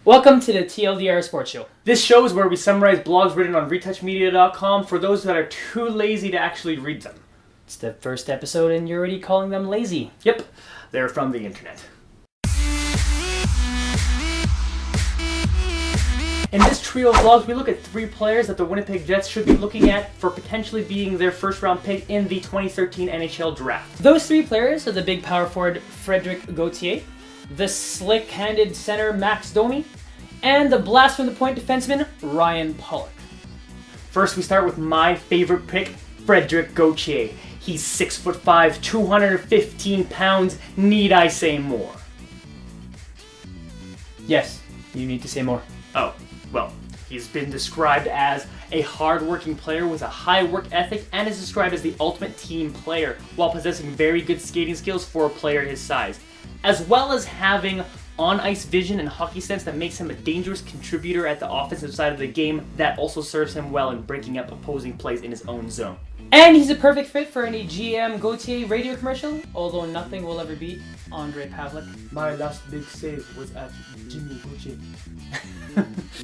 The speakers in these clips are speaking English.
Welcome to the TLDR Sports Show. This show is where we summarize blogs written on retouchmedia.com for those that are too lazy to actually read them. It's the first episode and you're already calling them lazy. Yep, they're from the internet. In this trio of vlogs, we look at 3 players that the Winnipeg Jets should be looking at for potentially being their first-round pick in the 2013 NHL Draft. Those 3 players are the big power forward Frédéric Gauthier, the slick-handed center Max Domi, and the blast from the point defenseman Ryan Pollock. First, we start with my favorite pick, Frédéric Gauthier. He's 6'5", 215 pounds. Need I say more? Yes, you need to say more. Oh, well, he's been described as a hard-working player with a high work ethic and is described as the ultimate team player while possessing very good skating skills for a player his size, as well as having on-ice vision and hockey sense that makes him a dangerous contributor at the offensive side of the game that also serves him well in breaking up opposing plays in his own zone. And he's a perfect fit for any GM Gauthier radio commercial, although nothing will ever beat Andre Pavlik. My last big save was at Jimmy Gauthier.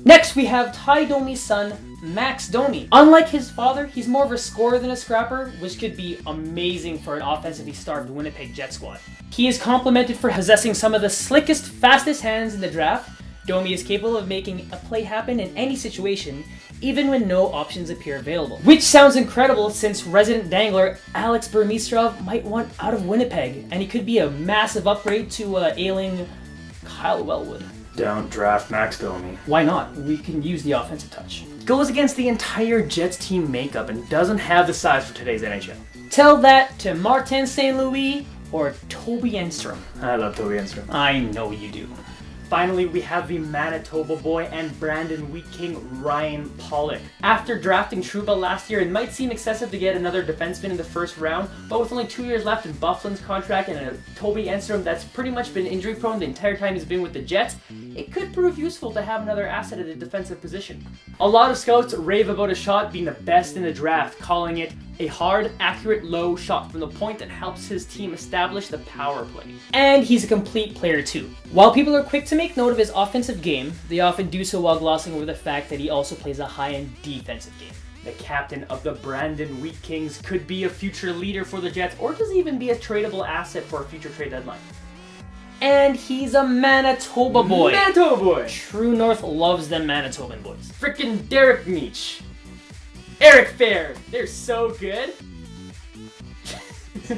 Next, we have Ty Domi's son, Max Domi. Unlike his father, he's more of a scorer than a scrapper, which could be amazing for an offensively starved Winnipeg Jets squad. He is complimented for possessing some of the slickest, fastest hands in the draft. Domi is capable of making a play happen in any situation, even when no options appear available. Which sounds incredible since resident dangler Alex Burmistrov might want out of Winnipeg, and he could be a massive upgrade to ailing Kyle Wellwood. Don't draft Max Domi. Why not? We can use the offensive touch. Goes against the entire Jets team makeup and doesn't have the size for today's NHL. Tell that to Martin St. Louis or Toby Enstrom. I love Toby Enstrom. I know you do. Finally, we have the Manitoba boy and Brandon Wheat King, Ryan Pollock. After drafting Trouba last year, it might seem excessive to get another defenseman in the first round, but with only 2 years left in Bufflin's contract and a Toby Enstrom that's pretty much been injury prone the entire time he's been with the Jets, it could prove useful to have another asset at the defensive position. A lot of scouts rave about a shot being the best in the draft, calling it a hard, accurate, low shot from the point that helps his team establish the power play. And he's a complete player too. While people are quick to make note of his offensive game, they often do so while glossing over the fact that he also plays a high-end defensive game. The captain of the Brandon Wheat Kings could be a future leader for the Jets, or does even be a tradable asset for a future trade deadline. And he's a Manitoba boy. Manitoba boy! True North loves them Manitoban boys. Frickin' Derek Meach. Eric Fair, they're so good.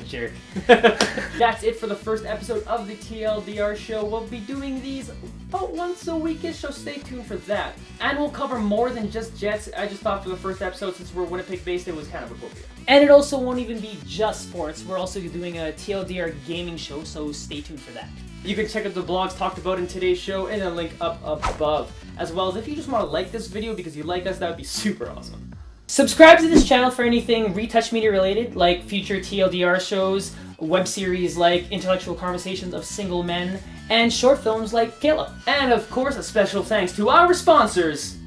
Jerk. That's it for the first episode of the TLDR Show. We'll be doing these about once a weekish, so stay tuned for that. And we'll cover more than just Jets. I just thought for the first episode, since we're Winnipeg based, it was kind of appropriate. And it also won't even be just sports. We're also doing a TLDR gaming show, so stay tuned for that. You can check out the blogs talked about in today's show in a link up above. As well as if you just want to like this video because you like us, that would be super awesome. Subscribe to this channel for anything Retouch Media related, like future TLDR shows, web series like Intellectual Conversations of Single Men, and short films like Caleb. And of course, a special thanks to our sponsors.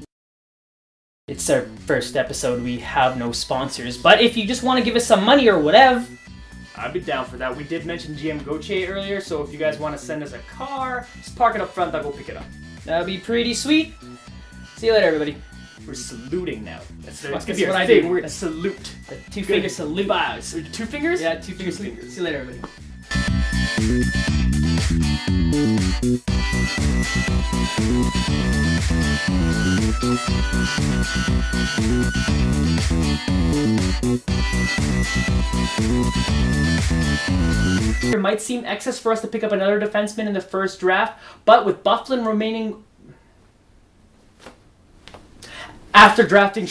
It's our first episode, we have no sponsors, but if you just want to give us some money or whatever, I'd be down for that. We did mention GM Gauthier earlier, so if you guys want to send us a car, just park it up front, I'll go pick it up. that'd be pretty sweet. See you later, everybody. We're saluting now. That's what our I thing. do. We're a salute. The 2-finger salute. Bows. 2 fingers? Yeah, 2-finger salute. See you later, everybody. It might seem excess for us to pick up another defenseman in the first draft, but with Bufflin remaining after drafting